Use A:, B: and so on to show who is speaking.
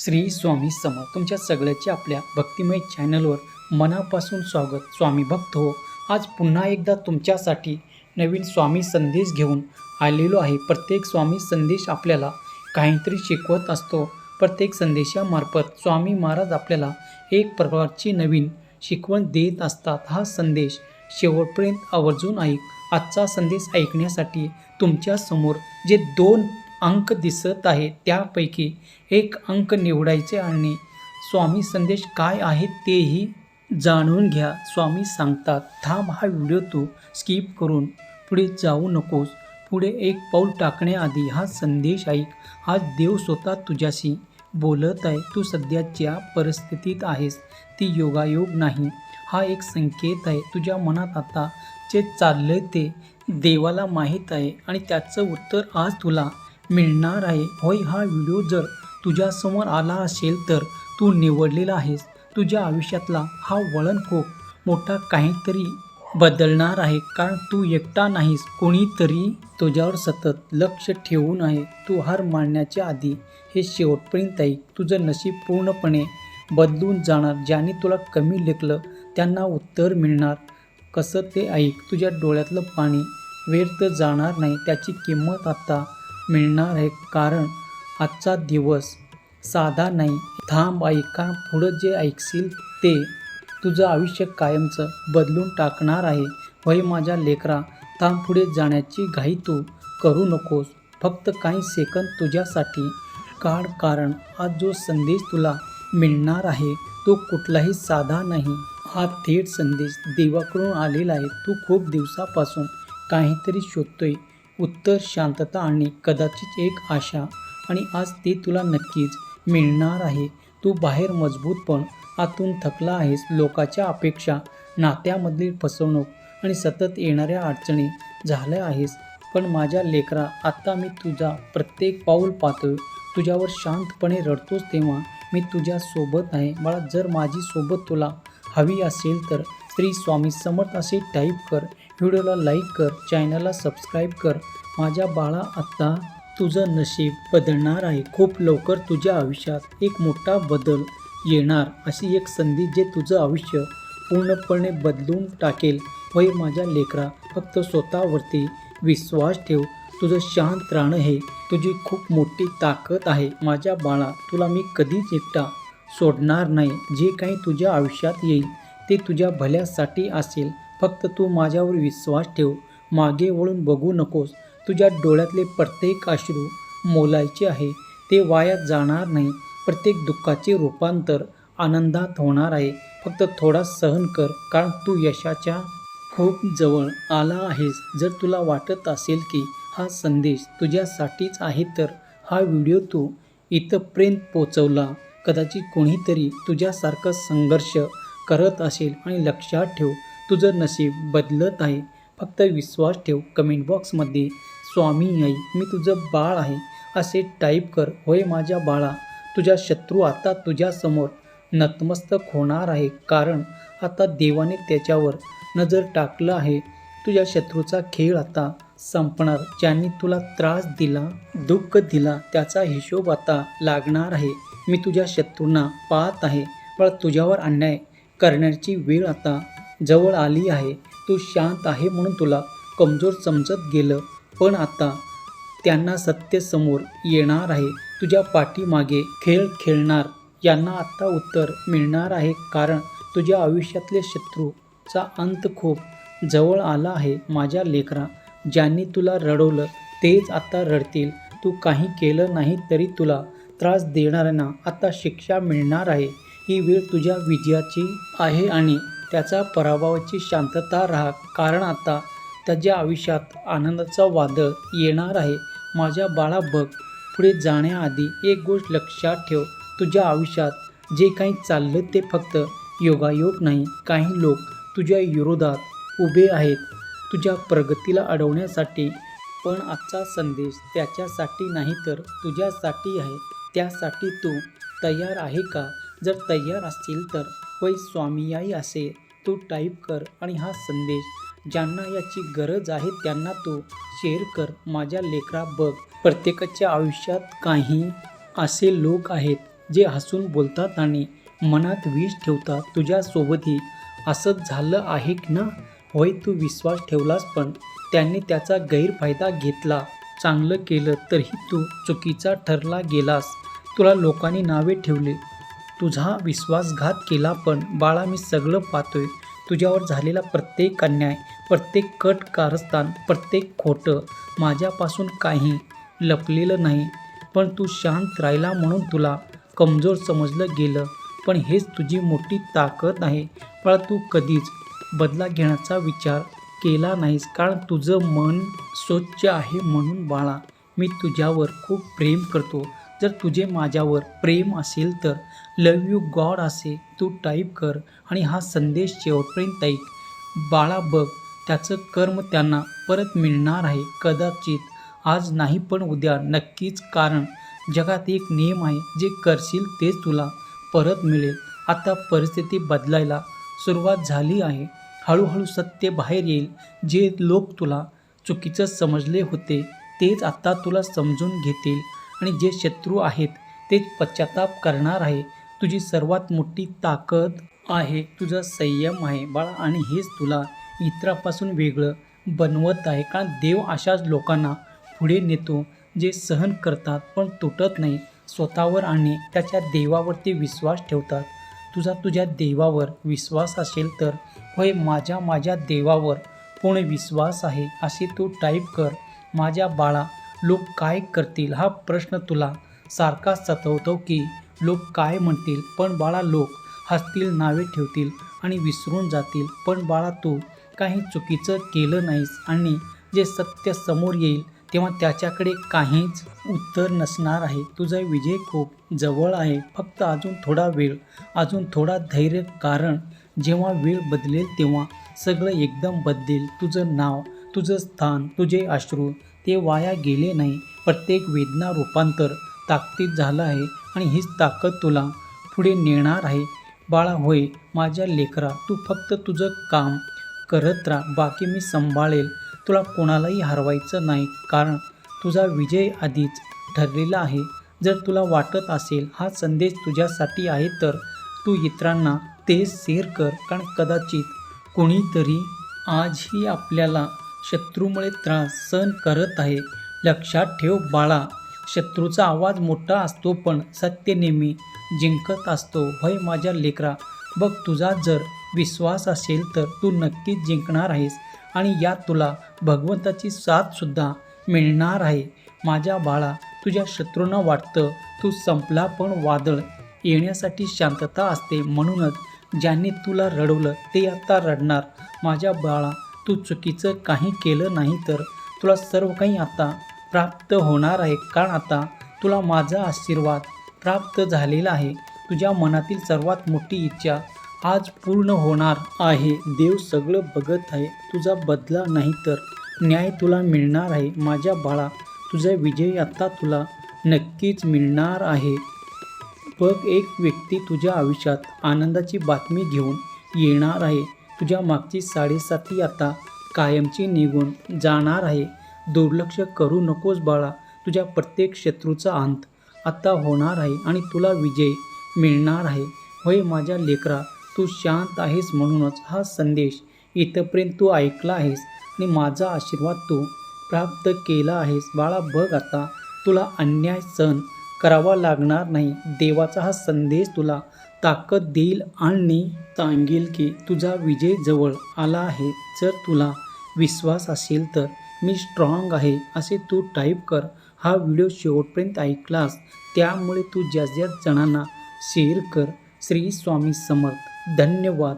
A: श्री स्वामी समर्थ तुमच्या सगळ्याचे आपल्या भक्तिमय चॅनलवर मनापासून स्वागत. स्वामी भक्त हो, आज पुन्हा एकदा तुमच्यासाठी नवीन स्वामी संदेश घेऊन आलेलो आहे. प्रत्येक स्वामी संदेश आपल्याला काहीतरी शिकवत असतो. प्रत्येक संदेशामार्फत स्वामी महाराज आपल्याला एक प्रकारची नवीन शिकवण देत असतात. हा संदेश शेवटपर्यंत आवर्जून ऐक. आजचा संदेश ऐकण्यासाठी तुमच्यासमोर जे 2 अंक दिसत आहे त्यापैकी एक अंक निवडायचे आणि स्वामी संदेश काय आहे तेही जाणून घ्या. स्वामी सांगतात, थांब, हा व्हिडिओ तू स्किप करून पुढे जाऊ नकोस. पुढे एक पाऊल टाकण्याआधी हा संदेश ऐक. आज देव स्वतः तुझ्याशी बोलत आहे. तू सध्या ज्या परिस्थितीत आहेस ती योगायोग नाही, हा एक संकेत आहे. तुझ्या मनात आता जे चाललंय ते देवाला माहीत आहे आणि त्याचं उत्तर आज तुला मिळणार आहे. होय, हा व्हिडिओ जर तुझ्यासमोर आला असेल तर तू निवडलेला आहेस. तुझ्या आयुष्यातला हा वळण खूप मोठा काहीतरी बदलणार आहे, कारण तू एकटा नाहीस. कोणीतरी तुझ्यावर सतत लक्ष ठेवून आहे. तू हार मानण्याच्या आधी हे शेवटपर्यंत ऐक. तुझं नशीब पूर्णपणे बदलून जाणार. ज्यांनी तुला कमी लेखलं त्यांना उत्तर मिळणार. कसं ते ऐक. तुझ्या डोळ्यातलं पाणी व्यर्थ जाणार नाही, त्याची किंमत आता मिळणार आहे. कारण आजचा दिवस साधा नाही. थांब, ऐक, कारण पुढं जे ऐकशील ते तुझं आयुष्य कायमचं बदलून टाकणार आहे. होय माझ्या लेकरा, थांब, पुढे जाण्याची घाई तू करू नकोस. फक्त काही सेकंद तुझ्यासाठी काढ, कारण आज जो संदेश तुला मिळणार आहे तो कुठलाही साधा नाही. हा थेट संदेश देवाकडून आलेला आहे. तू खूप दिवसापासून काहीतरी शोधतोय, उत्तर, शांतता आणि कदाचित एक आशा, आणि आज ते तुला नक्कीच मिळणार आहे. तू बाहेर मजबूत पण आतून थकला आहेस. लोकांच्या अपेक्षा, नात्यामधली फसवणूक आणि सतत येणाऱ्या अडचणी झाल्या आहेस. पण माझ्या लेकरा, आता मी तुझा प्रत्येक पाऊल पाहतोय. तुझ्यावर शांतपणे रडतोस तेव्हा मी तुझ्या सोबत आहे. बाळा, जर माझी सोबत तुला हवी असेल तर श्री स्वामी समर्थ असे टाईप कर. व्हिडिओला लाईक कर, चॅनलला सबस्क्राईब कर. माझ्या बाळा, आता तुझं नशीब बदलणार आहे. खूप लवकर तुझ्या आयुष्यात एक मोठा बदल येणार, अशी एक संधी जे तुझं आयुष्य पूर्णपणे बदलून टाकेल. होय माझ्या लेकरा, फक्त स्वतःवरती विश्वास ठेव. तुझं शांत राहणं हे तुझी खूप मोठी ताकद आहे. माझ्या बाळा, तुला मी कधीच एकटा सोडणार नाही. जे काही तुझ्या आयुष्यात येईल ते तुझ्या भल्यासाठी असेल. फक्त तू माझ्यावर विश्वास ठेव. मागे वळून बघू नकोस. तुझ्या डोळ्यातले प्रत्येक अश्रू मोलायचे आहे, ते वाया जाणार नाही. प्रत्येक दुःखाचे रूपांतर आनंदात होणार आहे. फक्त थोडा सहन कर, कारण तू यशाच्या खूप जवळ आला आहेस. जर तुला वाटत असेल की हा संदेश तुझ्यासाठीच आहे तर हा व्हिडिओ तू इथपर्यंत पोचवला. कदाचित कोणीतरी तुझ्यासारखा संघर्ष करत असेल. आणि लक्षात ठेव, तुझं नशीब बदलत आहे. फक्त विश्वास ठेव. कमेंट बॉक्समध्ये स्वामी आई, मी तुझं बाळ आहे असे टाईप कर. होय माझ्या बाळा, तुझा शत्रू आता तुझ्यासमोर नतमस्तक होणार आहे, कारण आता देवाने त्याच्यावर नजर टाकलं आहे. तुझ्या शत्रूचा खेळ आता संपणार. ज्यांनी तुला त्रास दिला, दुःख दिला, त्याचा हिशोब आता लागणार आहे. मी तुझ्या शत्रूंना पाहत आहे. पण तुझ्यावर अन्याय करण्याची वेळ आता जवळ आली आहे. तू शांत आहे म्हणून तुला कमजोर समजत गेलं, पण आता त्यांना सत्य समोर येणार आहे. तुझ्या पाठीमागे खेळ खेळणार यांना आता उत्तर मिळणार आहे, कारण तुझ्या आयुष्यातले शत्रूचा अंत खूप जवळ आला आहे. माझ्या लेकरा, ज्यांनी तुला रडवलं तेच आता रडतील. तू काही केलं नाही तरी तुला त्रास देणाऱ्यांना आता शिक्षा मिळणार आहे. ही वेळ तुझ्या विजयाची आहे आणि त्याचा पराभवाची शांतता राहा, कारण आता त्याच्या आयुष्यात आनंदाचा वादळ येणार आहे. माझ्या बाळा, बघ, पुढे जाण्याआधी एक गोष्ट लक्षात ठेव. तुझ्या आयुष्यात जे काही चाललं ते फक्त योगायोग नाही. काही लोक तुझ्या विरोधात उभे आहेत, तुझ्या प्रगतीला अडवण्यासाठी. पण आजचा संदेश त्याच्यासाठी नाही तर तुझ्यासाठी आहे. त्यासाठी तू तयार आहे का? जर तयार असतील तर होय स्वामी आई असे तू टाईप कर आणि हा संदेश ज्यांना याची गरज आहे त्यांना तू शेअर कर. माझ्या लेकरा, बघ, प्रत्येकाच्या आयुष्यात काही असे लोक आहेत जे हसून बोलतात आणि मनात विष ठेवतात. तुझ्यासोबतही असंच झालं आहे ना? होय, तू विश्वास ठेवलास पण त्यांनी त्याचा गैरफायदा घेतला. चांगलं केलं तरीही तू चुकीचा ठरला गेलास. तुला लोकांनी नावे ठेवले, तुझा विश्वासघात केला. पण बाळा, मी सगळं पाहतोय. तुझ्यावर झालेला प्रत्येक अन्याय, प्रत्येक कट कारस्थान, प्रत्येक खोटं. माझ्यापासून काही लपलेलं नाही. पण तू शांत राहिला म्हणून तुला कमजोर समजलं गेलं. पण हेच तुझी मोठी ताकद आहे. बाळा, तू कधीच बदला घेण्याचा विचार केला नाहीस, कारण तुझं मन स्वच्छ आहे. म्हणून बाळा, मी तुझ्यावर खूप प्रेम करतो. जर तुझे माझ्यावर प्रेम असेल तर लव यू गॉड असे तू टाईप कर आणि हा संदेश शेवटपर्यंत ऐक. बाळा बघ, त्याचं कर्म त्यांना परत मिळणार आहे. कदाचित आज नाही, पण उद्या नक्कीच. कारण जगात एक नियम आहे, जे करशील तेच तुला परत मिळेल. आता परिस्थिती बदलायला सुरुवात झाली आहे. हळूहळू सत्य बाहेर येईल. जे लोक तुला चुकीचं समजले होते तेच आता तुला समजून घेतील, आणि जे शत्रू आहेत तेच पश्चाताप करणार आहे. तुझी सर्वात मोठी ताकद आहे तुझा संयम आहे बाळा, आणि हेच तुला इतरांपासून वेगळं बनवत आहे. कारण देव अशाच लोकांना पुढे नेतो, जे सहन करतात पण तुटत नाही. स्वतःवर आणि त्याच्या देवावरती विश्वास ठेवतात. तुझ्या देवावर विश्वास असेल तर होय, माझ्या देवावर पूर्ण विश्वास आहे असे तू टाईप कर. माझ्या बाळा, लोक काय करतील हा प्रश्न तुला सारखा सतावतो की लोक काय म्हणतील. पण बाळा, लोक हसतील, नावे ठेवतील आणि विसरून जातील. पण बाळा, तू काही चुकीचं केलं नाहीस, आणि जे सत्य समोर येईल तेव्हा त्याच्याकडे काहीच उत्तर नसणार आहे. तुझा विजय खूप जवळ आहे. फक्त अजून थोडा वेळ, अजून थोडा धैर्य. कारण जेव्हा वेळ बदलेल तेव्हा सगळं एकदम बदलेल. तुझं नाव, तुझं स्थान, तुझे अश्रू ते वाया गेले नाही. प्रत्येक वेदना रूपांतर ताकदीत झालं आहे, आणि हीच ताकद तुला पुढे नेणार आहे. बाळा, होय माझ्या लेकरा, तू फक्त तुझं काम करत राहा. बाकी मी सांभाळेल. तुला कोणालाही हरवायचं नाही, कारण तुझा विजय आधीच ठरलेला आहे. जर तुला वाटत असेल हा संदेश तुझ्यासाठी आहे तर तू इतरांना ते शेअर कर. कारण कदाचित कोणीतरी आजही आपल्याला शत्रूमुळे त्रास सहन करत आहे. लक्षात ठेव बाळा, शत्रूचा आवाज मोठा असतो पण सत्य नेहमी जिंकत असतो. होय माझ्या लेकरा, बघ, तुझा जर विश्वास असेल तर तू नक्कीच जिंकणार आहेस, आणि यात तुला भगवंताची साथसुद्धा मिळणार आहे. माझ्या बाळा, तुझ्या शत्रूंना वाटतं तू संपला, पण वादळ येण्यासाठी शांतता असते. म्हणूनच ज्यांनी तुला रडवलं ते आता रडणार. माझ्या बाळा, तू चुकीचं काही केलं नाही तर तुला सर्व काही आता प्राप्त होणार आहे. कारण आता तुला माझा आशीर्वाद प्राप्त झालेला आहे. तुझ्या मनातील सर्वात मोठी इच्छा आज पूर्ण होणार आहे. देव सगळं बघत आहे. तुझा बदला नाही तर न्याय तुला मिळणार आहे. माझ्या बाळा, तुझा विजय आता तुला नक्कीच मिळणार आहे. बघ, एक व्यक्ती तुझ्या आयुष्यात आनंदाची बातमी घेऊन येणार आहे. तुझ्या मागची साडेसाती आता कायमची निघून जाणार आहे. दुर्लक्ष करू नकोस बाळा. तुझ्या प्रत्येक शत्रूचा अंत आता होणार आहे, आणि तुला विजय मिळणार आहे. होय माझ्या लेकरा, तू शांत आहेस म्हणूनच हा संदेश इथपर्यंत तू ऐकला आहेस, आणि माझा आशीर्वाद तू प्राप्त केला आहेस. बाळा बघ, आता तुला अन्याय सहन करावा लागणार नाही. देवाचा हा संदेश तुला ताकद देईल आणि सांगेल की तुझा विजय जवळ आला आहे. जर तुला विश्वास असेल तर मी स्ट्रॉंग आहे असे तू टाईप कर. हा व्हिडिओ शेवटपर्यंत ऐकलास त्यामुळे तू जास्तीत जास्त जणांना शेअर कर. श्री स्वामी समर्थ. धन्यवाद.